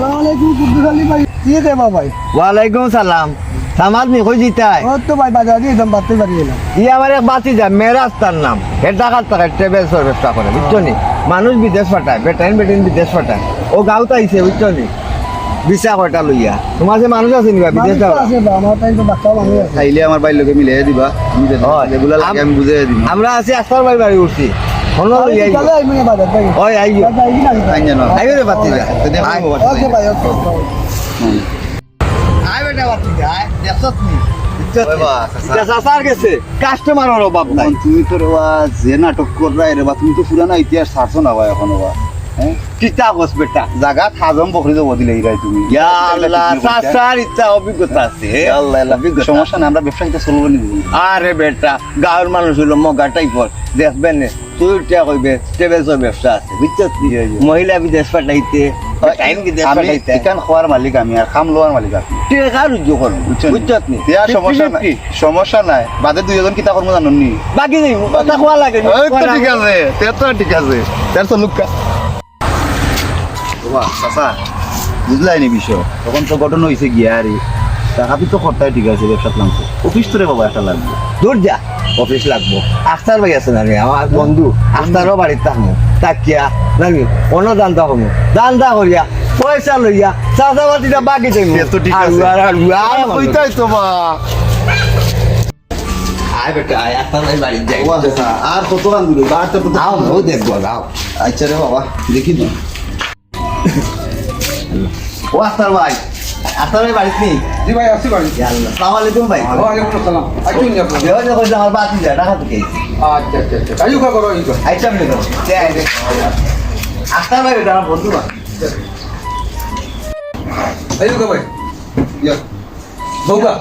সালাম আলাইকুম কুদ্দুস আলী ভাই কি দেবা ভাই ওয়ালাইকুম সালাম সামাদ নি কই জিতাই ও তো ভাই বাজার দিয়ে একদম বাড়তে পারি না ই আমার এক বাতি যায় মেরাস্তার নাম এর টাকার টাকা ট্রেভেল ব্যবসা করে বুঝছো নি মানুষ বিদেশ পাঠায় বেটাইন বিদেশ পাঠায় ও গাঁত আইছে বুঝছো নি বিশা কয়টা লইয়া তোমার যে মানুষ আছে নিবা বিদেশ যাওয়া আছে বা আমার তাই তো বাচ্চা মানুষ আছে খাইলে আমার বাড়ির লোকে মিলে দিবা যেগুলো লাগে আমি বুঝে দিব আমরা আছি আস্তার বাড়ি উঠছি হলো লইয়া তাহলে আইবো না বাজার থেকে ওই আইও আইবি না আইন জানো আইও রে বাতি যা ওকে ভাই ওকে আই বেটা বাতি যা আই দেখছস নি ওই বা, চাচা। সাসার গেছে কাস্টমারের অভাব নাই তুমি তো যে নাটক কররা রে বা তুমি তো পুরানা ইতিহাস ছাড়ছো না ভাই এখনো বা হ্যাঁ কিতা কস বেটা জায়গা হাজম বকরি দেবো দিলে ইরাই তুমি ইয়া আল্লাহ সাসার ইচ্ছা অভিজ্ঞতা আছে আল্লাহ আল্লাহ সমস্যা না আমরা ব্যবসা কিন্তু চলবো নি আরে বেটা গাঁৱৰ মানুষ হইলো মগা টাইপর দেখবেন নে তুই টিয়া কইবে ট্রেভেলসের ব্যবসা আছে বুঝছস মহিলা বিদেশ পাঠাইতে টাইম বিদেশ আমি পাঠাইতে এখান খাওয়ার মালিক আমি আর খাম লোয়ার মালিক আপনি টাকা রুজু করো বুঝছস নি দিয়া সমস্যা নাই সমস্যা নাই বাদে দুইজন কিতা করবো জানো নি বাকি যাই কথা কোয়া লাগে নি। ওই তো ঠিক আছে তো ঠিক আছে তার তো লুকা বাবা চাচা বুঝলাই নি বিষয় তখন তো ঘটনা হয়েছে গিয়া আরে টাকা তো খরচাই ঠিক আছে ব্যবসা লাগছে অফিস তো রে বাবা একটা লাগবে দূর যা অফিস লাগবো আখতার ভাই আছে না রে আমার বন্ধু আখতারও বাড়ির থাকবো তাকিয়া জানি অন্য দান্দা হবো দান্দা করিয়া পয়সা লইয়া চাষা বাতিটা বাকি যাইব সে তো ঠিক আছে। ওইটাই তো মা আয় বেটা আয় আখতার ভাই বাড়ির যাই বাবা চাচা আর কত গান দিল আর তো আও ও দেখবো আও আচ্ছা রে বাবা দেখি না ও আখতার ভাই আখতার ভাই বাড়িতে নেই জি ভাই আসি বাড়ি আসসালামু আলাইকুম ভাই ওয়ালাইকুম আসসালাম আইছুন নি আপনারা দেওয়া যখন আমার বাতি যায় টাকা তো খেয়েছি আচ্ছা আচ্ছা আচ্ছা আইও কা করো ইতো আইটাম নেই আখতার ভাই বেটা আমার বন্ধু না আইও কা ভাই ইয়া বউকা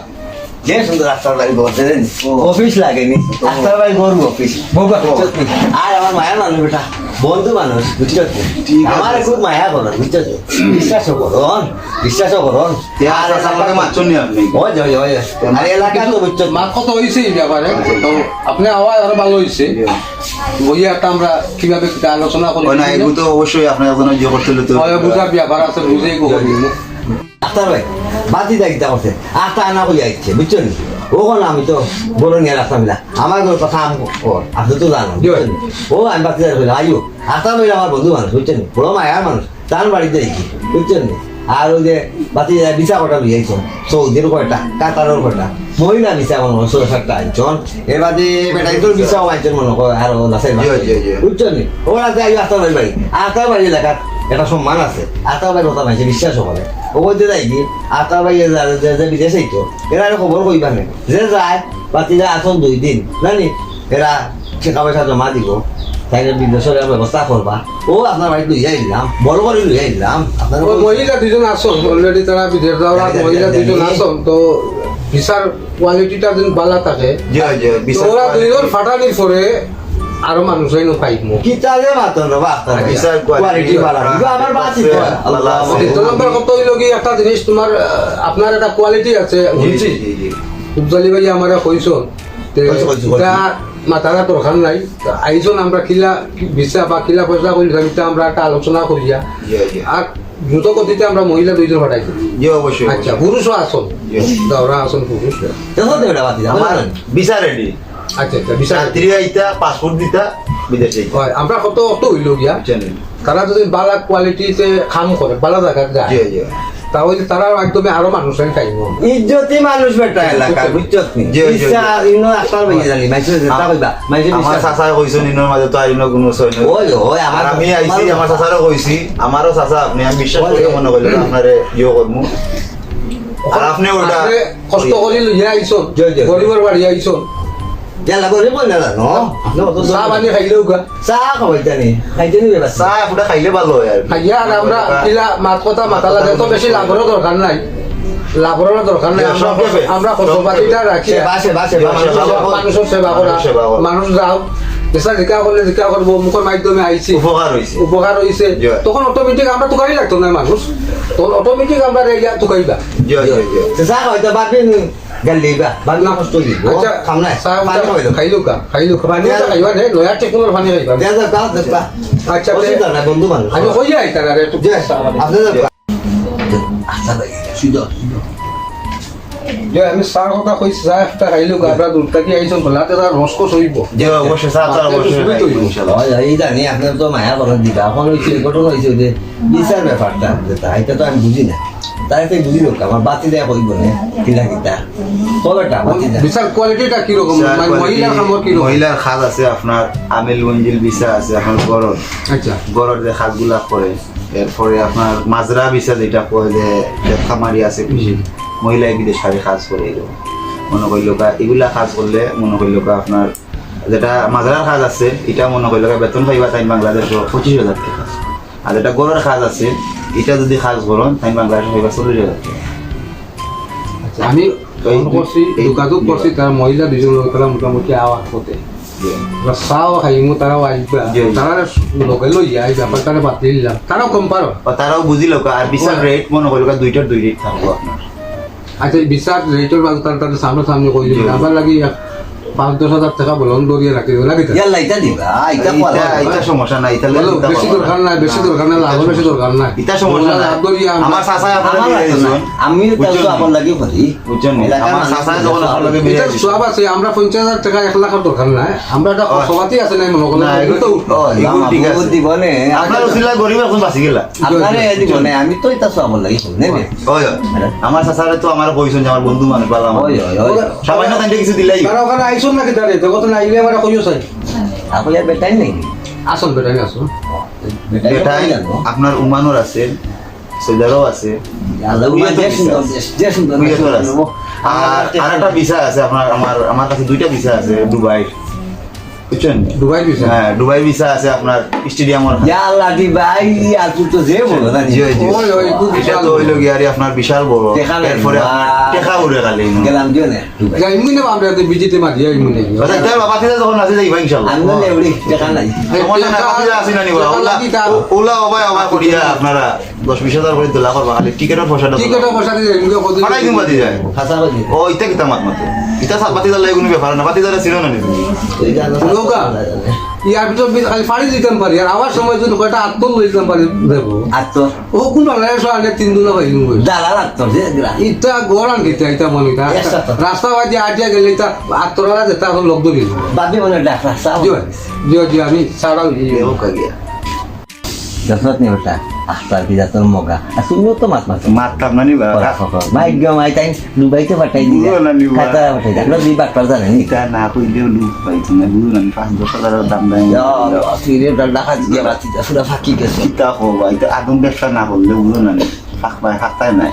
যে সুন্দর আখতার ভাই বলতে দেন অফিস লাগেনি আখতার ভাই গরু অফিস বউকা আর আমার মায়া মানুষ বেটা বন্ধু মানুষ বুঝছো আমার খুব মায়া করেন বুঝছো বিশ্বাসও করন আর আমাকে মারছো নি আপনি ওই যে ওই আর এলাকা তো বুঝছো মা কত হইছে এই ব্যাপারে তো আপনি আওয়াজ আরো ভালো হইছে বইয়া একটা আমরা কিভাবে আলোচনা করি ওই না এগুলো তো অবশ্যই আপনার একজন ইয়ে করছিল তো হয় বুঝার ব্যাপার আছে বুঝেই গো আখতার ভাই বাতি দায়িত্ব করছে আখতা আনা কই যাচ্ছে বুঝছো নি ওখানে আমি তো বড় নিয়ে রাখতাম না আমার কোনো কথা আপনি তো জানো ও আমি বাতি দায়িত্ব আইও আখতার ভাই আমার বন্ধু মানুষ বুঝছেন বড় মায়ার মানুষ তার বাড়িতে যাইছি বুঝছেন আর ওই যে বাতি বিচা কটা লইয়াইছ সৌদির কয়টা কাতারের কয়টা মহিলা বিচা মনে হয় ৬০-৭টা আনছন এবারে বেটাই তোর বিচাও আনছেন মনে হয় আর নাচাই বুঝছেন ওরা যে আইও আখতার ভাই বাড়ি আখতার বাড়ি এলাকার একটা সম্মান আছে আখতার ভাই কথা মানছে বিশ্বাসও করে ও বলতে যাই কি আখতার ভাই যে বিদেশেই তো এরা খবর কইবা না যে যায় বাতিরা আসন 2 দিন জানি এরা টাকা পয়সা জমা দিব তাইলে বিদেশের ব্যবস্থা করবা ও আপনার বাড়ি লইয়াই দিলাম বড় করে লইয়াই দিলাম আপনার মহিলা দুজন আসন অলরেডি তারা বিদেশ যাওয়ার মহিলা দুজন আসন তো ভিসার কোয়ালিটিটা যেন ভালো থাকে তো ওরা দুজন ফাটানির পরে আরো মানুষ হইনো পাইব কিতালে মাতন রবা আপনার বিচার কোয়ালিটি ভালো কিন্তু আমার বাসি আল্লাহ দ্বিতীয় নম্বর কত হইলো কি একটা জিনিস তোমার আপনার একটা কোয়ালিটি আছে বুঝছি উজ্জ্বলি ভাই আমারে কইছো তা মাথাটা দরকার নাই আইজন আমরা কিলা ভিসা বা কিলা পয়সা করি আমরা একটা আলোচনা করিয়া আর দ্রুত গতিতে আমরা মহিলা দুইজন পাঠাইছি অবশ্যই আচ্ছা পুরুষও আসন দাওরা আসন পুরুষ দেখো দেড়া বাতি আমার ভিসা রেডি আচ্ছা আচ্ছা বিষয় যাত্রী আইতা পাসপোর্ট দিতা বিদেশে হয় আমরা কত অত হইল গিয়া জানেন তারা যদি বালা কোয়ালিটিতে কাম করে বালা জায়গা যায় তাহলে তারা একদমই আরো মানুষ খাইব ইজ্জতি মানুষ বেটা এলাকা বুঝছস নি ইচ্ছা ইনো আসার ভাই জানি মাইছে যেটা কইবা মাইছে আমার চাচা কইছো নিনোর মাঝে তো আইনো কোনো সই নাই ওই ওই আমার আমি আইছি আমার চাচারও কইছি আমারও চাচা আপনি আমি বিশ্বাস করে মনে কইলেন আপনারে ইয়ে করমু আর আপনি ওটা কষ্ট করে লইয়া আইছো গরিবের বাড়ি আইছো জালা করে বল না নো তো চা বানি খাইলেও গা চা খাইতানি খাইতানি ব্যবস্থা চা ফুটা খাইলে ভালো হয় আর খাইয়া আর আমরা কিলা মাত কথা মাথা লাগে তো বেশি লাভেরও দরকার নাই লাভেরও দরকার নাই আমরা খরচপাতিটা রাখি মানুষের সেবা করা মানুষ যাও দেশা জিকা করলে জিকা করবো মুখের মাধ্যমে আইছি উপকার হয়েছে তখন অটোমেটিক আমরা তুকারি লাগতো না মানুষ তখন অটোমেটিক আমরা রেগিয়া তুকাইবা চা খাইতে পারবেন গালিবা বাগনা কষ্ট দিব আচ্ছা খামনা খাইলো পানি খাইবা রে নয়া টেকনোর পানি খাইবা দেখা আচ্ছা না বন্ধু মানুষ আমি কই যাই তারা একটু আপনাদের সুদো যে আমি চাৰ কথা কৈছো চাহ একটা খাইলো গাবৰা দূৰ থাকি আহিছো ভলাতে তাৰ ৰসকো চলিব যে অবশ্যই চা চা অবশ্যই ইনশাআল্লাহ এই জানি আপনার তো মায়া করার দিবা এখন হয়েছে ঘটনা হয়েছে যে বিচার ব্যাপারটা যেটা এটা তো আমি বুঝি না তাই তো বুঝি লোক আমার বাতি দেয়া কইব না কিলা কিতা কবেটা বাতি দেয়া বিচার কোয়ালিটিটা কি রকম মানে মহিলার কামৰ কি রকম মহিলার খাজ আছে আপনার আমিল মঞ্জিল বিছা আছে আপনার গরর আচ্ছা গরর যে খাজগুলা করে এরপরে আপনার মাজরা বিছা যেটা কয় যে খামারি আছে কৃষি মহিলা বিদেশ সারি কাজ করে এগুলো মনে করিল এগুলা কাজ করলে মনে করিল আপনার যেটা মাজরার কাজ আছে এটা মনে করিল বেতন পাইবা তাই বাংলাদেশও 25,000 টাকা আর যেটা গরুর কাজ আছে এটা যদি কাজ করেন তাই বাংলাদেশে পাইবা 40,000 টাকা আচ্ছা আমি ফোন করছি যোগাযোগ করছি তার মহিলা দুজন লোক তারা মোটামুটি আওয়াজ করতে চাও খাইমু তারাও আসবা তারা লগে লই যায় ব্যাপারটা বাতিল দিলাম তারাও কম পারো তারাও বুঝিল আর বিচার রেট মনে করিল দুইটার দুই রেট থাকবো আপনার আচ্ছা বিচার রেটের বাদ তার সামনে সামনে কই দিবেন আবার লাগি 5-10,000 টাকা বলন দরিয়ে রাখি লাগি ইয়াল্লা এটা দিবা এটা পড়া এটা সমস্যা নাই এটা বেশি দরকার নাই লাভ বেশি দরকার নাই এটা সমস্যা নাই লাভ দরিয়া আমার চাচা আপনারা আমার দিয়ে দিয়েছেন আমি তো আপন লাগি করি বুঝছেন আমার চাচা যখন আপনার লাগে এটা সব আছে আমরা 50,000 টাকা 1 লাখ দরকার নাই আমরা এটা সবাতি আছে নাই মনে করলে এগুলো তো এগুলো ঠিক আছে দিবনে আপনার উসিলা গরিব এখন বাঁচি গেলা আপনারে দিবনে আমি তো এটা সব লাগি নেবে ওই আমার চাচারে তো আমার কইছেন যে আমার বন্ধু মানুষ পালাম ওই সামান্য তাইতে কিছু দিলাই তারা ওখানে আইসুন নাকি তারে জগত না আইলে আমরা কইও চাই আপনি আর বেটাই নেই আসুন বেটাই আসুন এটাই আপনার উমানোর আছে সৈদারও আছে আল্লাহ যে সুন্দর কুয়েতর আছে আর আরেকটা ভিসা আছে আপনার আমার কাছে দুইটা ভিসা আছে দুবাই বুঝছেন দুবাই ভিসা হ্যাঁ দুবাই ভিসা আছে আপনার স্টেডিয়ামের ইয়া আল্লাহ দি ভাই আর তুই তো যে বলো না জি জি ওই ওই খুব এটা বিশাল তো হইলো গিয়ারি আপনার বিশাল বড় টেকা নাই। এরপরে টেকা উড়ে গেলে গেলাম দিও না যাই মুনে আমরা বিজিতে মারি যাই মুনে আচ্ছা তাই বাবা থেকে যখন আছে যাইবা ইনশাআল্লাহ আমি বলে এউড়ি টাকা নাই সমস্যা নাই বাকি আছে না নিবা ওলা ওলা করিয়া আপনারা 10-20,000 করে দিলা করবা খালি টিকেটের পয়সাটা টিকেটের পয়সা দিয়ে মুকে কত পাঠাই দিন বাদি যায় খাসা বাজি ও ইটা কিতা মাত মাত্র ইটা সাত বাতি দালে কোনো ব্যাপার না বাতি দালে ছিল না নিবি ওইটা নৌকা ইয়ার ভিতর খালি ফাড়ি দিতাম পারি আর আবার সময় যদি কয়টা আত্মল লইতাম পারি দেবো আর তো ও কোন বাংলাদেশ আগে 3 দিন পাই নুই দালা রাখতো যে ইটা গরান কিতা ইটা মনিটা রাস্তা বাজি আটিয়া গেলে ইটা আত্মরা যেটা এখন লোক ধরি বাবি মনে ডাক্তার সাহেব জিও জিও আমি সারাও ও কাগিয়া দশরথ নি ওটা আস্তার কি যাতন মগা আর তুমিও তো মাছ মাছ মারতাম না নিবা ভাগ্য মাই তাই দুবাইতে পাঠাই দিলে খাতা পাঠাই দিলে দুই বাটপার জানে নি ইটা না কইলেও লুক পাইছো না বুঝো না 5-10,000 দাম দেয় ফিরে ডাকা দিয়ে বাতি পুরা ফাঁকি গেছে কিতা হবা এটা আদম ব্যবসা না করলে বুঝো না হাঁকতাই নাই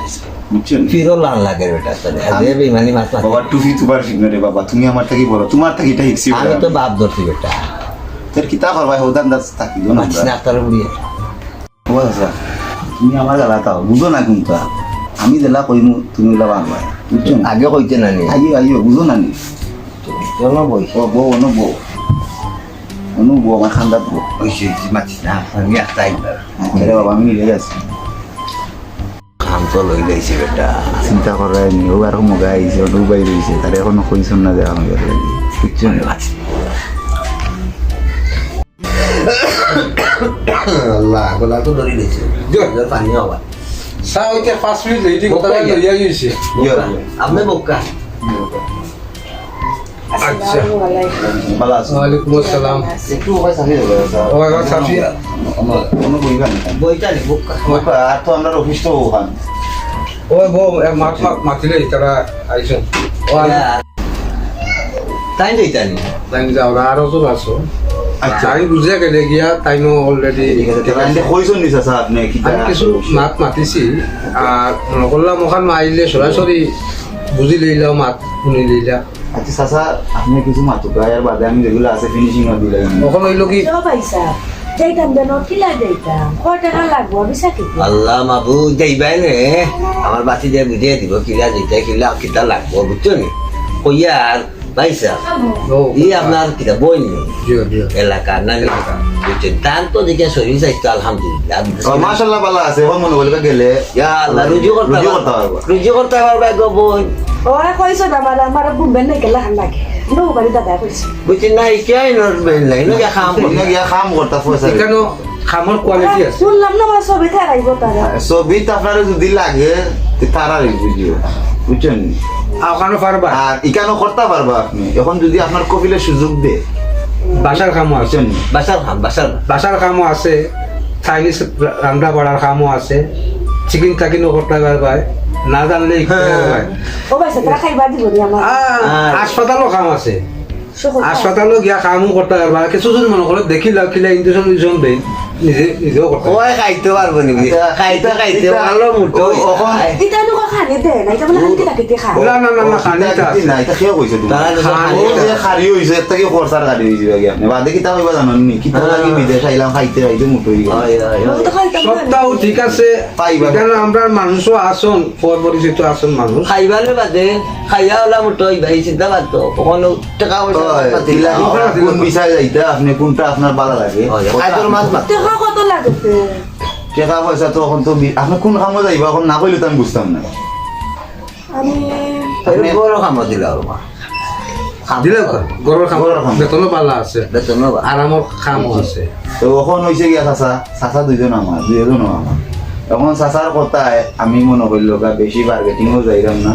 বুঝছেন ফিরো লাল লাগে বেটা তাহলে আরে বেমানি মাছ মাছ বাবা টুপি তোমার শিখবে রে বাবা তুমি আমার থেকে বড় তোমার থেকে এটা শিখছি আমি তো বাপ ধরছি বেটা তোর কিতা করবা হোদান দাস থাকি দো না মাছ না তার উড়িয়ে ও আচ্ছা তুমি আমার জ্বালা তাও বুঝো না কিন্তু আমি জেলা কইমু তুমি ওলা বাংলা বুঝছেন আগে কইতে না নি আইও আইও বুঝো না নি চলো বই ও বউ অনু বউ আমার খান্দাত বউ ওই যে মাছ না আমি একটাই আরে বাবা আমি রে আছি কাম তো লই লইছি বেটা চিন্তা করাই নি ও আর মগা আইছে ও দুবাই রইছে তার এখনো কইছন না যে আমি বুঝছেন মাছ আল্লাহ গলা তো ধরে লইছে জল পানি হওয়া সা ওইতে 5 মিনিট লেট কথা লইয়া গেছে আপনি বোকা আচ্ছা ভালো আছো ওয়ালাইকুম আসসালাম একটু ওই সাথে ওই কথা সাফি কোনো বইবা না বইটা নি বোকা আর তো আমরা অফিস তো ওখান ওই বউ মাতিলে তারা আইসন তাই দিতা নি তাই যাও আরো তো আছো আচ্ছা আমি বুঝে গেলে গিয়া তাইনো অলরেডি তাহলে কইছন নি চাচা আপনি কি আমি কিছু মাত মাতিছি আর মনে করলাম ওখান আইলে সরাসরি বুঝি লইলাম মাত শুনি লইলা আচ্ছা চাচা আপনি কিছু মাতুকা আর বাদে আমি যেগুলো আছে ফিনিশিং এর দিলাই ওখানে হইলো কি পয়সা যাইতাম দেন কিলা যাইতাম কয় টাকা লাগবো আমি চাকরি আল্লাহ মাবু যাইবাই নে আমার বাতি দিয়ে বুঝিয়ে দিব কিলা যেটা কিলা কিতা লাগবো বুঝছো নি কইয়া আর পাইসা ই আপনার কিতা বই নি জিও জিও এলাকা নানি বুঝছেন তার তো দেখে শরীর স্বাস্থ্য আলহামদুলিল্লাহ মাশাআল্লাহ ভালো আছে এখন মনে বলবে গেলে ইয়া আল্লাহ রুজি করতে পারবো রুজি করতে পারবে গো বোন ওরা কইছো আমার বুঝবেন না কেলা হান লাগে নো বাড়ি দাদা কইছে বুঝছেন না কেন নড়বেন নাই না খাম আপনি গিয়া কাম করতে পয়সা কেন খামর কোয়ালিটি আছে শুনলাম না আমার ছবি থাকাইব তারা ছবিত আপনার যদি লাগে তারা ভিডিও বুঝছেন ওখানে পারবা আর ইকানো করতে পারবা আপনি এখন যদি আপনার কপিলে সুযোগ দে বাসার কামও আছে বুঝছেন বাসার কামও আছে চাইনিজ রান্না বাড়ার কামও আছে চিকেন চাকিনও করতে পারবা না জানলে ও বাইসা তারা খাইবা দিব নি আমার হাসপাতালও কাম আছে সকল হাসপাতালও গিয়া কামও করতে পারবা কিছু যদি মনে করে দেখিলা কিলা ইঞ্জেকশন দেই নিজেও করতে ওই খাইতে পারবো নি খাইতে ভালো মুঠো এটা নুকা খানি দে না এটা বলে হালকা কাটিতে খা না খানিটা আছে না এটা খেয়ে কইছে তুমি তারা যখন ও যে খারি হইছে এর থেকে খরচার খারি হইছে আগে আপনি বাদে কি তা হইবা জানেন নি কি তা লাগি বিদেশ আইলাম খাইতে মুঠো হই গেল তো খাইতাম সবটাও ঠিক আছে পাইবা। এখানে আমরা মানুষও আসন পরিচিত আসন মানুষ খাইবারে বাদে খাইয়া ওলা মুঠো এই চিন্তা পারতো কখনো টাকা পয়সা দিলা কোন বিষয় যাইতা আপনি কোনটা আপনার ভালো লাগে খাইতর মাছ মাছ টাকা কত লাগতে টাকা পয়সা তো এখন তো আপনি কোন কামে যাইবা এখন না কইলে তো আমি বুঝতাম না আমি বড় কামত দিলা ওর মা দিলে গরুর খাম গরুর খাম। বেতনও পাল্লা আছে বেতন বা আরামর খামও আছে তো এখন হয়েছে গিয়া চাচা দুইজন আমার এখন চাচার কথায় আমি মনে করলো বেশি মার্কেটিংও যাইলাম না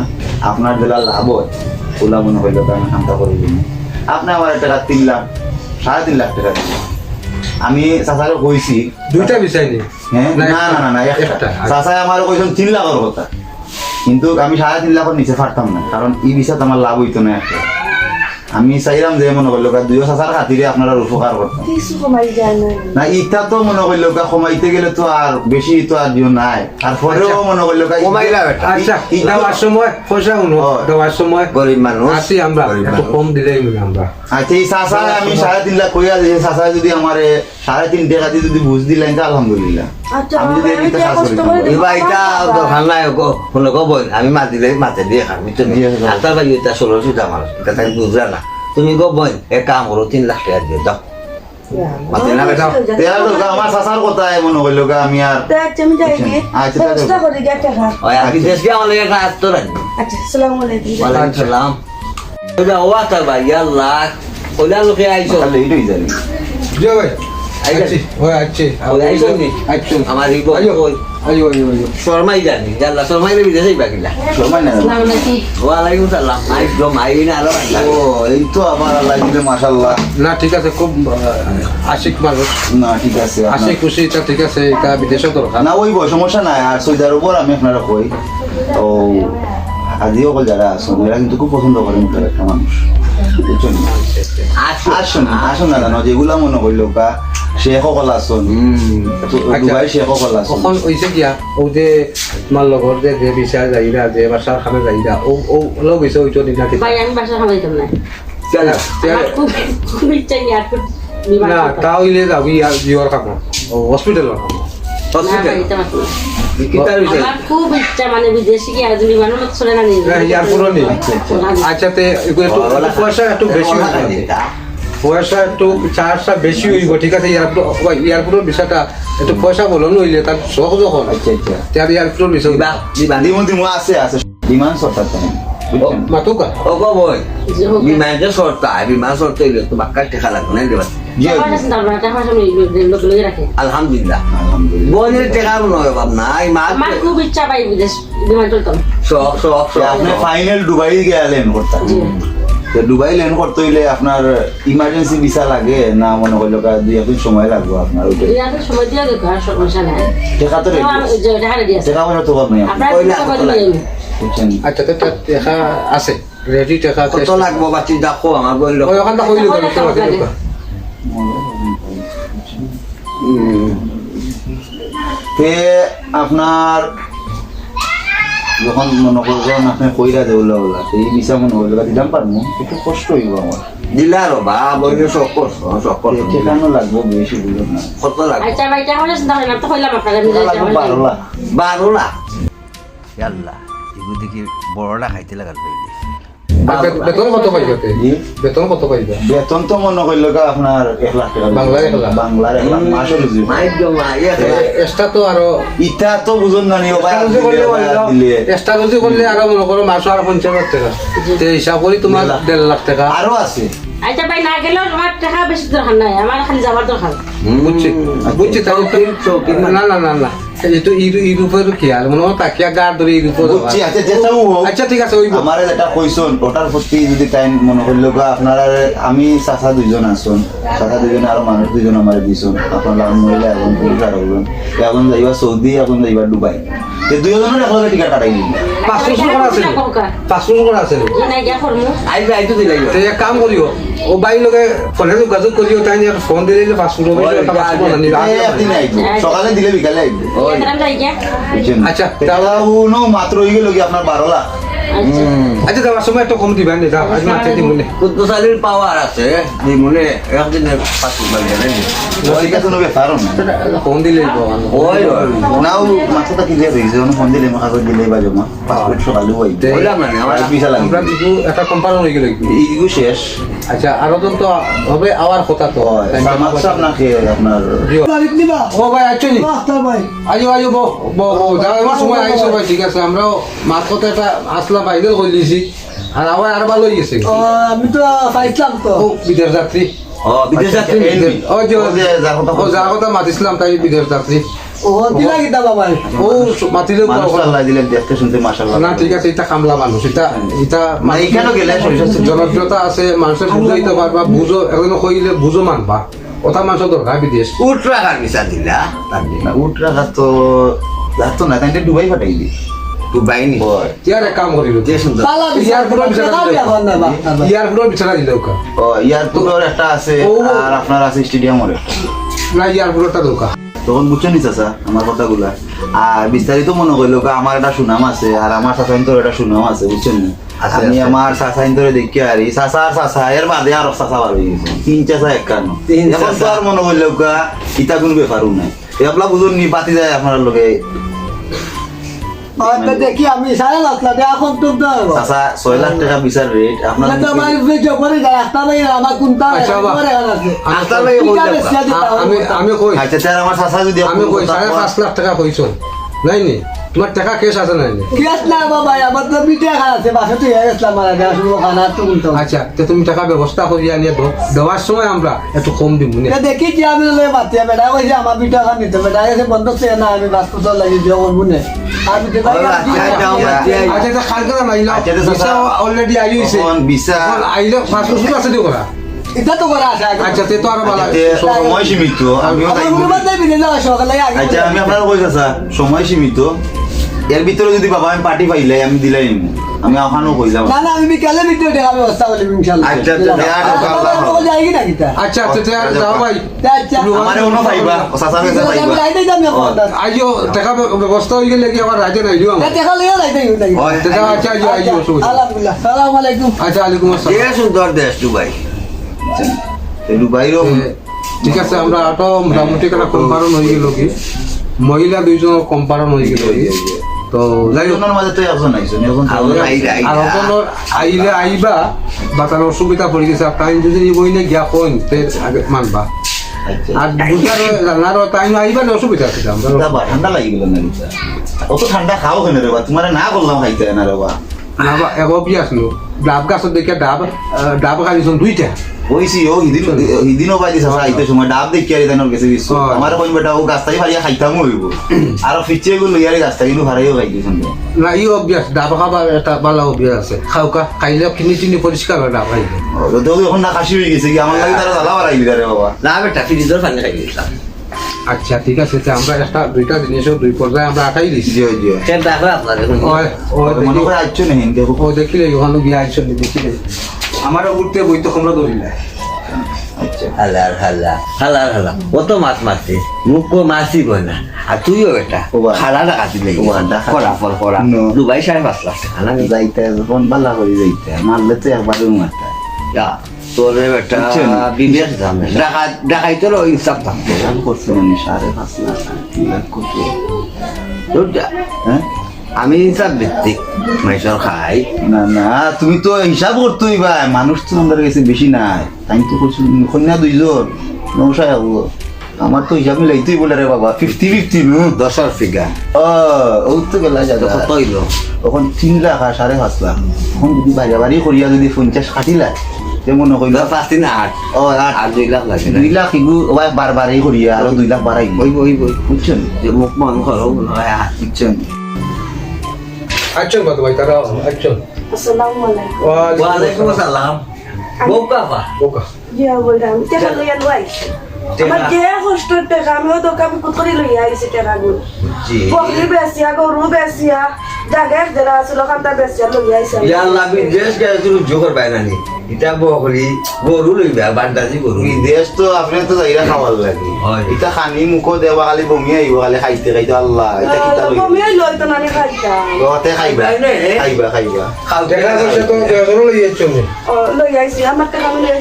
আপনার যেটা লাভ হয় ওলা মনে করলো আমি কামটা করে দিন আপনি আমার টাকা 3 লাখ 3.5 লাখ টাকা দিন আমি চাচাকে কইছি দুইটা বিষয় নেই হ্যাঁ না একটা চাচা আমার কইছেন 3 লাখের কথা কিন্তু আমি 3.5 লাখের নিচে পারতাম না কারণ এই বিষয়ে আমার লাভ হইতো না একটা আমি চাইলাম যে মনে করলো দুইও চাচার খাতিরে আপনারা উপকার করতাম কিছু কমাই যায় না না ইটা তো মনে করলো কমাইতে গেলে তো আর বেশি তো আর দিও নাই তারপরেও মনে করলো কমাইলা বেটা। আচ্ছা দেওয়ার সময় পয়সা উনো দেওয়ার সময় গরিব মানুষ আসি আমরা একটু কম দিলেই আমরা আচ্ছা এই চাচা আমি 3.5 লাখ কইয়া যে চাচা যদি আমার 3.5 টাকা দিয়ে যদি বুঝ দিলেন তো আলহামদুলিল্লাহ আচ্ছা আমি যদি আমি এটা যে কাজ কষ্ট করি করে এবার এটা দরকার নাই কোনো কবই আমি মাতিলে মাতে দিয়ে খাবি তুমি হাতার ভাই এটা 1600 টাকা মানুষ এটা তাই বুঝলা না তুমি কবই এক কাম করো 3 লাখ টাকা দিয়ে দাও মাতে না বেটা তেরা তো আমার চাচার কথা মনে করলো আমি আর আমি যাই গে আচ্ছা, চেষ্টা করে গেতে খা ওই আর বিদেশ গিয়ে আমার একটা আত্ম রাখি আচ্ছা আসসালামু আলাইকুম ওয়ালাইকুম সালাম ওটা ও আতা ভাই আল্লাহ ওলা লোকে আইছো তাহলে এইটাই জানি জি ভাই আচ্ছা ওই আচ্ছা ওই আইছো নি আচ্ছা আমার এই বই আইও শর্মাই জানি জাল্লা শর্মাই বিদেশে বাকিলা সময় না ওয়ালাইকুম সালাম আই গো মাই না আলো ও এই তো আমার আল্লাহ দিলে মাশাআল্লাহ না ঠিক আছে খুব আশিক মানুষ না ঠিক আছে আশিক খুশি এটা ঠিক আছে এটা বিদেশে দরকার না ওই সমস্যা নাই আর সৈদার উপর আমি আপনারা কই ও আজিও কল যারা আসুন এরা কিন্তু খুব পছন্দ করেন মুখের একটা মানুষ বুঝছেন আসুন না জানো যেগুলা মনে করলো কা শেখ কল আসুন দুবাই শেখ কল আসুন কখন হইছে গিয়া ও যে তোমার লগর যে বিচার যাইরা যে বাসার খামে যাইরা ও লগ হইছে ওইটো দিনা ঠিক ভাই আমি বাসা খাওয়াইতাম না আমার খুব খুব ইচ্ছা এয়ারপোর্ট বিমান না তা হইলে যাবি ইয়র খাম ও হসপিটালের খাম আমার খুব ইচ্ছা মানে বিদেশে গিয়ে আর বিমানের মতো চলে না নিজে এয়ারপোর্টও নেই আচ্ছা তে একটু পয়সা একটু বেশি পয়সা একটু চার্জটা বেশি হইব ঠিক আছে এয়ারপোর্টের বিষয়টা একটু পয়সা বলো নইলে তার শখ যখন তার এয়ারপোর্টের বিষয় দিমু আছে বিমান সরকার তো মাতুকা ও গো বই বিমান যে সরতা বিমান সরতে হইলে তো বাক্কা টেকা লাগবে না দেবা আলহামদুলিল্লাহ বনের টেকা নয় বাপ নাই মা আমার খুব ইচ্ছা ভাই বিদেশ বিমান চলতাম সব সব আপনি ফাইনাল দুবাই গেলেন করতে তো দুবাই ল্যান্ড করতে হইলে আপনার ইমার্জেন্সি ভিসা লাগে না মনে করলো 2 সময় লাগবে আপনার ওইটা ইয়াদের সময় দিয়ে দেখো আর সমস্যা নাই টাকা তো টাকা রেডি আছে টাকা পয়সা তো কম নেই আপনার কইলা, টাকা কত দিয়ে বুঝছেন আচ্ছা তো টাকা আছে রেডি টাকা কত লাগবো বাচ্চি দেখো আমার বই ওই ওখানটা কইলে তে আপনার যখন মনে করবেন আপনি কইরা দেউলা ওলা এই ভিসা মনে হইলো দিলাম পারবো একটু কষ্ট হইব আমার দিলা রো বা বইলে সব করছো সব করছো ঠিকানো লাগবো বেশি বুঝো না কত লাগবে আচ্ছা ভাই টাকা হলে চিন্তা করেন তো কইলাম আপনাকে লাগবো 12 লাখ 12 লাখ আল্লাহ এগুলো দেখি বড়টা খাইতে লাগাল পাইলি বেতন কত পাইবে বেতন কত পাইবে বেতন তো মনে করলো আপনার 1 লাখ টাকা বাংলার 1 লাখ? বাংলার 1 লাখ মাসের রুজি এক্সট্রা তো আরো ইটা তো বুঝুন জানি ও ভাই এক্সট্রা যদি করলে আরো মনে করো মাসে আরো 50,000 টাকা তো হিসাব করি তোমার 1.5 লাখ টাকা আরো আছে আচ্ছা ভাই না গেলেও আমার টাকা বেশি দরকার নাই আমার খালি যাবার দরকার বুঝছি বুঝছি তাহলে না না না না এই তো এই উপরে কি আর মনে হয় তাকিয়া গাড় ধরে এই উপরে বুঝছি আচ্ছা যেটা হোক আচ্ছা ঠিক আছে ওই আমার যেটা কইছন ওটার প্রতি যদি টাইম মনে করলো আপনারা আমি চাচা দুইজন আসুন চাচা দুইজন আর মানুষ দুইজন আমার দিছুন আপনারা মহিলা এবং পুরুষ আর এখন যাইবা সৌদি এখন যাইবা দুবাই এই দুইজনের একলগে টিকেট কাটাই দিন 500 করা আছে 500 করা আছে না গিয়া করমু আইতো দিলাই তো এক কাম করিও ও বাই লগে ফোনে যোগাযোগ করিও তাই নিয়ে ফোন দিলে যে 500 টাকা একটা 500 টাকা নিবা আপনি আইবো সকালে দিলে বিকালে আইবো এখানে যাই গিয়া আচ্ছা তাহলে উনো মাত্র হয়ে গেল কি আপনার 12 লাখ আচ্ছা যাওয়ার সময় একটু কম দিবেন না আজ মাত্র দিমুনে কুদ্দুসালির পাওয়ার আছে এই মনে একদিনে 500 টাকা দেন ওইটা কোনো ব্যাপার না ফোন দিলেই পাওয়া ওই নাও মাছটা কি দিয়ে দিয়েছে ওনো ফোন দিলে মাথা করে দিলেই বাজো মা পাসপোর্ট সকালে হইতে ওইলা মানে আমার ভিসা লাগে আমরা দিকু একটা কোম্পানি হয়ে গেল এইগু শেষ আচ্ছা আরো তো হবে আওয়ার কথা তো মাছ আপনাকে আপনার ও ভাই আচ্ছা নি আইও আইও বো বো বো যাওয়ার সময় আইছো ভাই ঠিক আছে আমরাও মাছ কথা একটা আসলা বাইরে কই দিছি আর আবার আর ভালো হয়ে গেছে আমি তো পাইছিলাম তো ও বিদেশ যাত্রী বিদেশ যাত্রী ও যে ও যা কথা মাতিছিলাম তাই বিদেশ যাত্রী ও দিলা কি দাবা ভাই ও মাতিলে মাশাআল্লাহ দিলে দেখতে শুনতে মাশাআল্লাহ না ঠিক আছে এটা কামলা মানুষ এটা এটা মানে এখানে গেলে জনপ্রিয়তা আছে মানুষের বুঝাইতে পারবা বুঝো একজন কইলে বুঝো মানবা ওটা মানুষের দরকার বিদেশ উটরা কার ভিসা দিলা তার দিন না উঠরা তো যাতো না তাই দুবাই পাঠাই দি দুবাই নি ইয়ার এক কাম করিল যে সুন্দর পালা এয়ারপোর্টের বিচারা দিল এয়ারপোর্টের বিচারা দিল ওকা ও এয়ারপোর্টের একটা আছে আর আপনার আছে স্টেডিয়ামের একটা না এয়ারপোর্টটা দোকা তখন বুঝছেন নি চাচা আমার কথাগুলা আর বিস্তারিত মনে করলো আমার একটা সুনাম আছে আর আমার চাচাইন্তর একটা সুনাম আছে বুঝছেন না আমি আমার চাচাইন্তরে দেখি আর এই চাচা আর চাচা এর বাদে আর চাচা বার হয়ে গেছে 3 চাচা একান্ন এখন তো আর মনে করলো ইটা কোনো ব্যাপারও নাই এবলা বুঝুন নি পাতি যায় আপনার লোকে দেখি আমি সাড়ে 5 লাখ এখন তো চাচা 6 লাখ টাকা বিচার রেট আপনার আমার ভিডিও করে যায় একটা ভাই আমার কোনটা আচ্ছা, বাবা। করে আছে আস্তা ভাই আমি আমি কই আচ্ছা তার আমার চাচা যদি আমি কই 5.5 লাখ টাকা কইছো নাই নি তোমার টাকা কেস আছে নাই নি কি আসলা বাবা আমার তো বিটা খান আছে বাসা তো গেছিলাম মারা দেওয়া শুরু খানা তো কোনটা আচ্ছা তো তুমি টাকা ব্যবস্থা করিয়া নিয়ে দাও দেওয়ার সময় আমরা একটু কম দিব নে দেখি যে আমি লয়ে মাতি বেটা কইছে আমার বিটা খান নিতে বেটা এসে বন্ধ থেকে না আমি বাস তো লাগি দিও করব না আমি তো আচ্ছা তো কাল করে মাইলা আচ্ছা, তো ভিসা অলরেডি আইছে ভিসা আইলে 500 শুরু আছে দিও করা এটা তো করা আছে আচ্ছা তে তো আর ভালো সময় সীমিত আমিও আমার যাইব। গুলো বাদ দিলে যাওয়া সকালে আগে আচ্ছা আমি আপনার কই চাচা সময় সীমিত এর ভিতরে যদি বাবা আমি পার্টি পাইলে আমি দিলাই নিমু আমি আহানো কই যাব না না আমি বিকালে ভিডিও দেখা ব্যবস্থা করব ইনশাআল্লাহ আচ্ছা, তো দেয়া টাকা আল্লাহ। যাই না কিটা আচ্ছা আচ্ছা তে আর যাও ভাই আচ্ছা আমারে অন্য পাইবা চাচা কাছে আমি পাইবা লাইতে যাম না আইও টাকা ব্যবস্থা হয়ে গেলে কি আমার রাজে নাই দিও আমার দেখা লইও লাইতে ইউ নাকি আচ্ছা আইও আইও অসুবিধা আলহামদুলিল্লাহ আসসালামু আলাইকুম আচ্ছা আলাইকুম আসসালাম যে সুন্দর দেশ দুবাই দুবাইরও ঠিক আছে আমরা আটো মোটামুটি একটা কম্পারন হয়ে গেল কি মহিলা দুইজন কম্পারন হয়ে গেল কি তো যাই হোক ওনার মাঝে তো একজন আইছেন এখন আর অতনো আইলে আইবা বা তার অসুবিধা পড়ে গেছে আর তাই যদি বই না গিয়া কইন তে আগে মানবা আচ্ছা আর বুঝার জানার তাই আইবা না অসুবিধা আছে আমরা তা ঠান্ডা লাগি গেল না রিতা অত ঠান্ডা খাও কেন রে বা তোমারে না করলাম খাইতে না রে বা না এক অভ্যাস নো ডাব গাছ দেখে ডাব খাইছন দুইটা ওইছি ও হিদিনও পাই দিছে আইতে সময় ডাব দেখি আর দেনর গেছে বিশ্ব আমার কইন বেটা ও গাছটাই ফারিয়া খাইতাম হইব আর ফিচে গুলো ইয়ারে গাছটা কিন্তু ফারাইও খাই দিছেন না এই অভ্যাস ডাব খাবার একটা ভালো অভ্যাস আছে খাওকা খাইলে কিনি পরিষ্কার হয় ডাব খাইলে তো এখন না কাশি হয়ে গেছে কি আমার লাগি তারা জ্বালা বাড়াইলি রে বাবা না বেটা ফ্রিজের পানি খাই দিলাম আচ্ছা ঠিক আছে তে আমরা একটা দুইটা জিনিসও দুই পর্যায়ে আমরা আটাই দিছি জি জি কেন দেখো আপনার এখন মনে করে আইছো না হিন্দে ও দেখিলে ওখানে গিয়ে আইসন দেখিলে আমার উঠতে বইতে তোমরা ধরিলে আচ্ছা হালার হালা হালার হালা কত মাছ মারছে মুখ কো মাছই বই না আর তুইও বেটা ও বাবা। খালা ডাকাতি লেগে ও বাবা, ডাকাতি। পড়া No. দুবাই 5.5 লাখ টাকা না যাইতে ফোন বালা করে যাইতে মারলে তো একবারে মারতে যা তোরে বেটা বুঝছেন? বিবেক জানে ডাকাইতে লো ইনসাফ থাকতো আমি করছি মানে 5.5 লাখ 3 লাখ কত তোর যা হ্যাঁ আমি হিসাব ভিত্তিক মাইসর খাই না না তুমি তো হিসাব করতেই ভাই মানুষ তো আমাদের কাছে বেশি নাই আমি তো করছি কন্যা দুইজন নৌসায় হবো আমার তো হিসাব মিলাইতেই বলে রে বাবা 50-50 নু 10 ফিগার ও তো গেলা যাবে কত হইল তখন 3 লাখ আর 5.5 লাখ এখন যদি বাড়ি করিয়া যদি 50-60 লাখ তে মনে কইল 5 না 8 ও আর আর 2 লাখ লাগে 2 লাখ ইগু ওই বারবারই করিয়া আর 2 লাখ বাড়াই ওই বুঝছেন যে মুখ মন করো নয় বুঝছেন আচ্ছা বাদ ভাই তারা আচ্ছা আসসালামু আলাইকুম ওয়ালাইকুম আসসালাম বোকা বোকা জি বললাম টাকা লইয়া লইছি আমার যে কষ্ট টাকা আমিও তো কাম করে লইয়া আইছি টাকাগুলো জি বকরি বেসিয়া গরু বেসিয়া জায়গায় যারা আসল কামটা বেসিয়া লইয়া আইছি ইয়া লাভি দেশ কে তুই জোকর বাইনানি এটা বকরি গরু লইবা বান্দাজি গরু বিদেশ তো আপনি তো যাইরা খাওয়ার লাগে হয়। এটা খানি মুখ দেওয়া খালি বমি আইব খালি খাইতে খাইতে আল্লাহ এটা কিতা লই কমিয়ে লই তো নানি খাইতাম গতে খাইবা খাই নাই, এ? খাইবা খাও দেখা যাচ্ছে তো দেড়শো লই যাচ্ছ লইয়া আইছি আমার টাকা আমি যে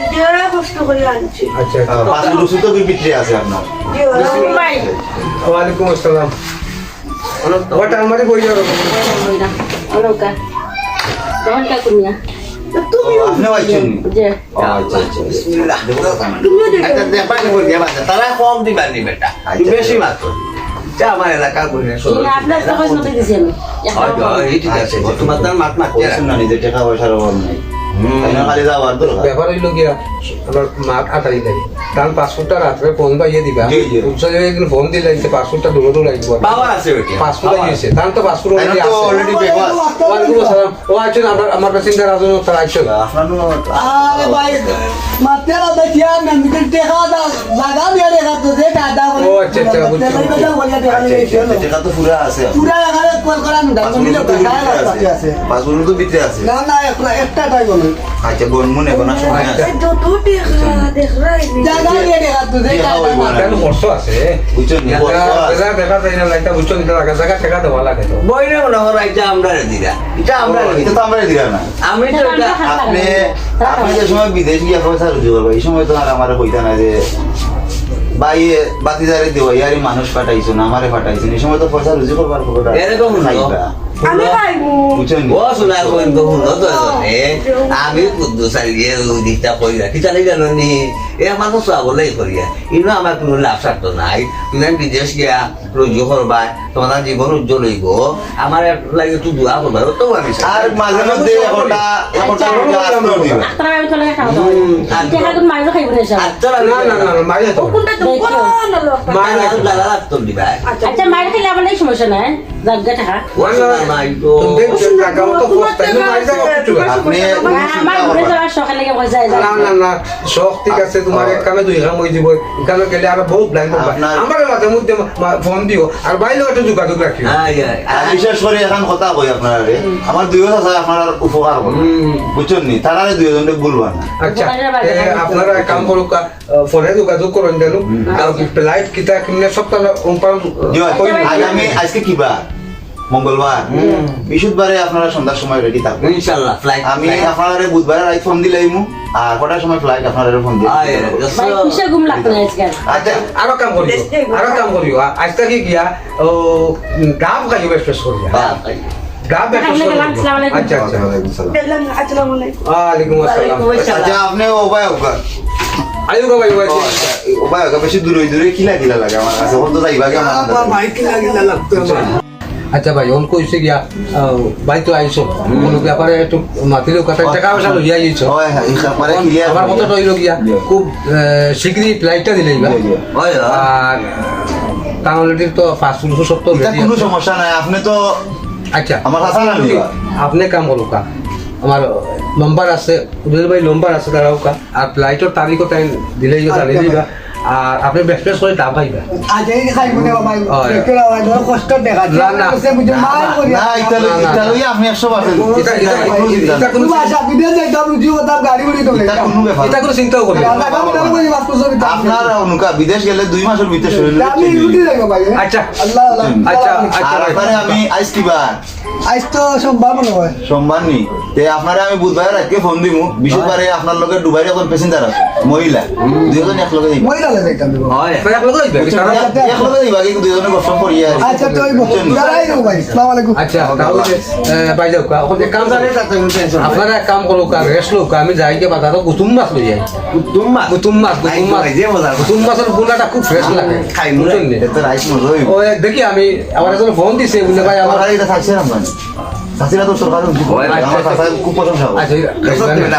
কষ্ট করে আনছি আচ্ছা পাঁচ রুসু তো বিক্রি আছে আপনার জি ভাই ওয়ালাইকুম আসসালাম ওটা আমারে বই যাও অলকা তখন কা কুনিয়া তুমি আপনি আইছেন যে আচ্ছা আচ্ছা বিসমিল্লাহ তুমিও দেখো একটা দেখানি বল দিয়া বাসা তারা কম দিবা নি বেটা তুই বেশি মাত্র যা আমার এলাকা বলে শোনো না আপনার তো কইছ মতে দিছি আমি এই ঠিক আছে তোমার তার মাত মাত বলছেন না নিজের টাকা পয়সার অভাব নাই তাই না খালি যাওয়ার দরকার ব্যাপার হইল গিয়া আমার মা আটাই দেয় কারণ পাসপোর্টটা রাত্রে ফোন পাইয়ে দিবা জি, জি। উৎসবে একদিন ফোন দিলে যে পাসপোর্টটা দূরে দূরে লাগবে পাওয়ার আছে ওইটা পাসপোর্ট দিয়েছে তার তো পাসপোর্ট তাই না অলরেডি তো আছে অলরেডি পেপার ওয়ালাইকুম আসসালাম ও আছেন আমার প্যাসেঞ্জার আছেন তারা আছেন আপনার আরে ভাই মাতেরা দেখিয়া না মিটার টাকা লাগা দিয়ে দেখা তো যে দাদা বলে ও, আচ্ছা, আচ্ছা, বুঝছি। টাকা তো পুরা আছে পুরা এখানে কল করান দাম মিলে টাকা আছে পাসপোর্ট তো ভিতরে আছে না না একটা টাই বলে আচ্ছা বোন মনে কোন সময় আছে যত টাকা দেখাই জায়গা দিয়ে দেখা তো যে দাদা কেন বর্ষ আছে বুঝছেন দেখা দেখা যায় না লাইটটা বুঝছো নিতে লাগে জায়গা টাকা দেওয়া লাগে তো বইরে মনে হয় এটা আমরা দিরা এটা আমরা এটা তো আমরা দিলাম না আমি তো এটা আপনি আপনি যে সময় বিদেশ গিয়া পয়সা রুজি করবো এই সময় তো আর আমার কইতা না যে ভাই বাতিদারে দেবো ইয়ারি মানুষ পাঠাইছো না আমারে পাঠাইছো এই সময় তো পয়সা রুজি করবার খবরটা এরকম হলো। খাইবা আমি খাইবো বুঝছেন ও শোনা কোন তো হলো তো আমি কুদ্দু সারিয়ে ওই দিকটা কই রাখি জানি জানো নি এ মানুষ সবলেই করিয়া ইনো আমার কোনো লাভ থাকতো নাই তুমি বিদেশ গিয়া রুজি করবা তোমার জীবন উজ্জ্বল হইব আমার লাগে তুই দোয়া করবা তো আমি আর মাঝে মধ্যে একটা আস্তর দিবা আত্রা আমি চলে খাওয়া দাওয়া টাকা তুমি মাইরো খাইব না সব আচ্ছা না না না মাইলে তো কোনটা তো কোন লোক মায়ের দাদা লাগতো দিবা আচ্ছা মাইরো খাইলে আমার এই সমস্যা নাই জায়গা টাকা নাই তো তুমি টাকা মতো খরচ তাই না মাইলে কিছু আপনি আমার ঘুরে যাওয়ার সকালে গিয়ে পয়সা না না না শখ ঠিক আছে তোমার এক কামে দুই কাম হয়ে যাব এখানে গেলে আর বহুত ব্ল্যাঙ্ক আমার মাঝে মধ্যে ফোন দিও আর বাইরেও একটা যোগাযোগ রাখিও আর বিশেষ করে এখন কথা কই আপনারা আমার দুইও আছে আপনার উপকার করবে বুঝছেন নি তারা দুইজনকে ভুলবা না আচ্ছা আপনারা এক কাম করুক ফোনে যোগাযোগ করুন জানো আর ফ্লাইট কিতা কিনে সপ্তাহ আগামী আজকে কি বার মঙ্গলবার বৃহস্পতিবারে আপনারা সন্ধ্যার সময় রেডি থাকবেন ইনশাআল্লাহ ফ্লাইট আমি আপনারা বুধবারে রাত ফোন দিলাইমু আর কটার সময় ফ্লাইট আপনারা ফোন দিই ভাই কিসে ঘুম লাগতো না আজকাল আচ্ছা আরো কাম করিও আজ থেকে গিয়া ও ডাব খাইও বেশ করিয়া ডাব বেশ করিয়া আচ্ছা আচ্ছা দেখলাম আসসালামু আলাইকুম ওয়ালাইকুম আসসালাম আচ্ছা আপনি উপায় হোক আইও গো ভাই ভাই উপায় হোক বেশি দূরে দূরে কিলা কিলা লাগে আমার কাছে হতো যাইবা কি আমার আচ্ছা ভাই অন কইছে গিয়া ভাই তো আইছো কোন ব্যাপারে একটু মাতিলো কথা টাকা পয়সা লইয়া আইছো হয় হিসাব করে ক্লিয়ার আমার কথা তো হইলো গিয়া খুব শীঘ্রই ফ্লাইটটা দিলেইবা হয় আর কাউন্টির তো ফাস্ট ফুড সব তো এটা কোনো সমস্যা নাই আপনি তো আচ্ছা আমার কাছে না দিবা আপনি কাম করুকা আমার নম্বর আছে উদয় ভাই নম্বর আছে দাঁড়াওকা আর ফ্লাইটের তারিখও তাই দিলেই জানি দিবা আর আপনি বেশ করে দাম পাইবা আজ এই খাইব না বাবা কেলা হয় ধর কষ্ট দেখা না, না। সে বুঝে মার করি না এটা লই আপনি 100% এটা কোনো তুমি আশা বিদেশ যাইতা বুঝি কথা গাড়ি উড়ি তো এটা কোনো ব্যাপার এটা কোনো চিন্তাও করি টাকা মিটার করি বাস্তব সব আপনার অনুকা বিদেশ গেলে 2 মাসের ভিতরে শরীর আমি উড়ি যাইব ভাই আচ্ছা আল্লাহ আল্লাহ আচ্ছা আর আচ্ছা আপনারে আমি আইস কিবা আজ তো সোমবার মনে হয় সোমবার নি তে আপনারা আমি বুধবার রাতকে ফোন দিমু বৃহস্পতিবারে আপনার লগে দুবাইরে কোন প্যাসেঞ্জার আছে মহিলা দুইজন এক লগে যাইবা মহিলা যাইতাম দিব হয় এক লগে যাইবে এক লগে যাইবা কিন্তু দুইজনে গল্প করিয়া আচ্ছা তো দাঁড়াই দেবো ভাই আসসালামু আলাইকুম আচ্ছা তাহলে বাই যাও এখন এক কাম করে আপনারা এক কাম করো রেস্ট লোক আমি যাই কে বাজারে গুতুম মাছ লই যাই গুতুম মাছ গুতুম মাছের গুণাটা খুব ফ্রেশ লাগে খাই বুঝলেন নি? এত রাইস মজা হইব ও দেখি আমি আমার একজন ফোন দিছে বলে ভাই আমার আমার এটা থাকছে না মানে সাসিরা তো সরকার আমার সাসা খুব প্রশংসা হবে আচ্ছা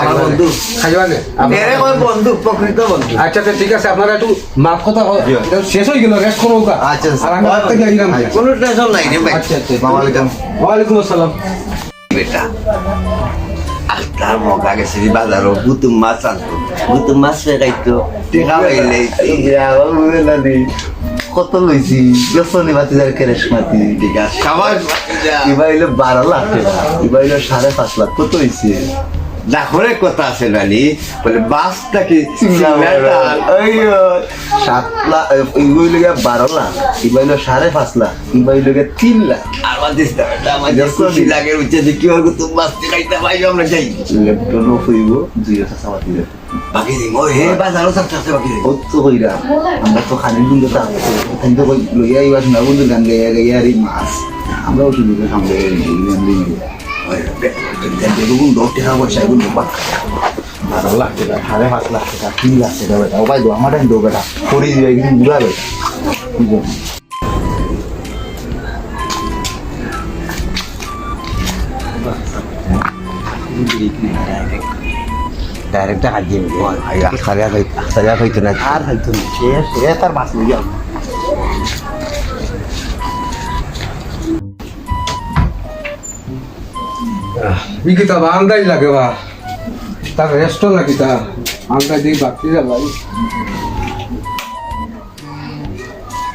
আমার বন্ধু খাইবা নে মেরে কোন বন্ধু প্রকৃত বন্ধু আচ্ছা ঠিক আছে আপনারা একটু মাপ কথা জি। শেষ হয়ে গেল রেস্ট করো কা আচ্ছা, আর আমি রাত থেকে আইলাম কোনো টেনশন নাই রে ভাই আচ্ছা আচ্ছা আসসালামু আলাইকুম ওয়ালাইকুম আসসালাম বেটা আস্তার মগা গেছে বাজারও বুতুম মাছ আনতো বুতুম মাছ ফেরাইতো টেকা পাইলে কত লইছি বেসনি বাতি যার কেরেশ মাতি ঠিক আছে সবাই এবার হইলো 12 লাখ টাকা এবার হইলো 5.5 লাখ কত হইছে দেখরে কথা আছে নানি বলে বাসটা কি 7 লাখ এগুলো লাগে 12 লাখ এবার হইলো 5.5 লাখ এবার হইলো 3 লাখ আমার দিস্তা বেটা আমার খুশি লাগে উঠছে যে কি হল তুমি মাছ খাইতে পাই আমরা যাই ল্যাপটপ হইব জিরো টাকা বাতি যাবে বাকি দিন ও হে বাজারও থাকতে বাকি দিন কত কইরা আমরা তো খানির বন্ধু তা কিন্তু লইয়া ইবাস না বন্ধু গান গাইয়া গাইয়া রে মাছ আমরা ওষুধ দিতে সামনে গান দিই দেখুন দৌড়তে হবে পয়সাগুলো বাদ 12 লাখ টাকা 5.5 লাখ টাকা 3 লাখ টাকা বেটা ও ভাই দো আমার টাইম দো বেটা করি দিবে কিন্তু বুড়া বেটা ডাইরেক্ট হাজিয়ে খারিয়া খাইতো না আর হয়তো সে তার মাছ লইয়া বিকিতা বা আন্দাই লাগে বা তার রেস্ট নাকি তা আন্দাই দিই বাকি যা ভাই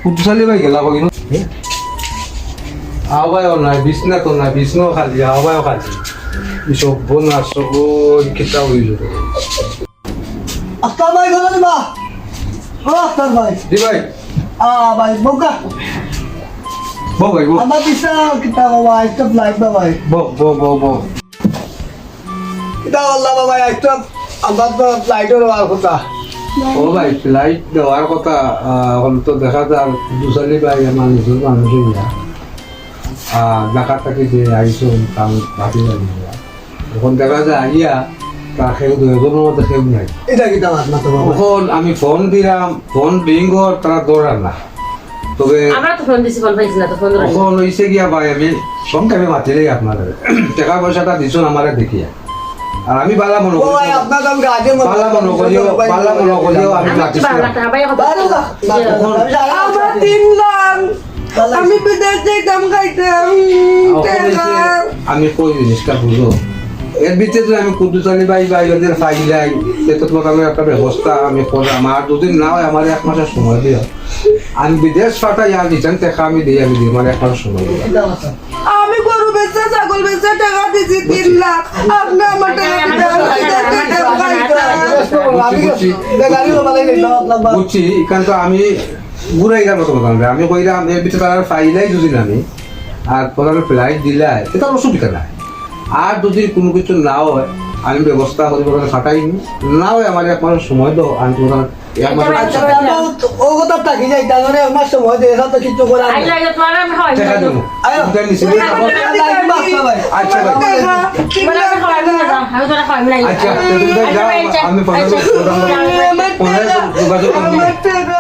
পুতুসালি ভাই গেলা কই না আওয়ায়ও নাই বিছনা তো নাই বিছনাও খালি আওয়ায়ও খালি এসব বোনা সব কিতা হইল আস্তার ভাই ঘরে দিবা ও আস্তার ভাই দি ভাই ভাই বউকা বউ ভাই বউ আমার দিশা কিতা বাবা একটা ফ্লাইট বা ভাই বউ কিতা আল্লাহ বাবা একটা আমার তো ফ্লাইটের আর কথা ও ভাই ফ্লাইট দেওয়ার কথা হল তো দেখা যায় দুসালি ভাই আমার নিজের মানুষের না ঢাকা থেকে যে আইসো কাম বাকি যাই এখন দেখা যায় আইয়া তা সেও দুজনের মধ্যে সেও নাই এটা কিতা মাত না তো বাবা তখন আমি ফোন দিলাম ফোন রিং হওয়ার তারা দৌড়ান না তবে আমরা তো ফোন দিছি ফোন পাইছি না তো ফোন ধরে তখন হয়েছে গিয়া ভাই আমি সঙ্গে আমি মাতিলেই আপনার টাকা পয়সাটা দিছুন আমারে দেখিয়া আর আমি বালা মনে ও ভাই আপনার দাম গাজে মত বালা মনে করিও আমি মাতিছি আমার 3 লাখ আমি বিদেশ যাইতাম খাইতাম আমি কই জিনিসটা বুঝো এর ভিতরে আমি কুদুসালি ভাই ওদের ফাইলাই তো তোমাকে আমি একটা ব্যবস্থা আমি করে আমার দুদিন না হয় আমার 1 মাসের সময় দিও আমি বিদেশ পাঠাই আর রিটার্ন টাকা আমি দিই আমার 1 মাসের সময় দিও আমি গরু বেচা ছাগল বেচা টাকা দিছি 3 লাখ আপনি আমার টাকা গাড়ি বালাই না আপনার বুঝছি কিন্তু আমি ঘুরাই গেলাম মতো কথা আমি কইলাম এর ভিতরে তারা ফাইলাই যদি আমি আর প্রধান ফ্লাইট দিলাই এটা অসুবিধা নাই আর যদি কোনো কিছু নাও হয় আমি ব্যবস্থা করি ফাটাই না হয় আমার 1 মাসের সময় দাও আমি তোমার 1 মাসের ও কথা থাকি যাই তার মানে আমার সময় দিয়ে তো কিছু করে আই লাগে তো আর আমি হয় টাকা দেবো আয়ো। আচ্ছা ভাই মানে আমি হয় না আমি তো হয় না আচ্ছা তুমি যাও আমি ফোনে যোগাযোগ করবো আমার টাকা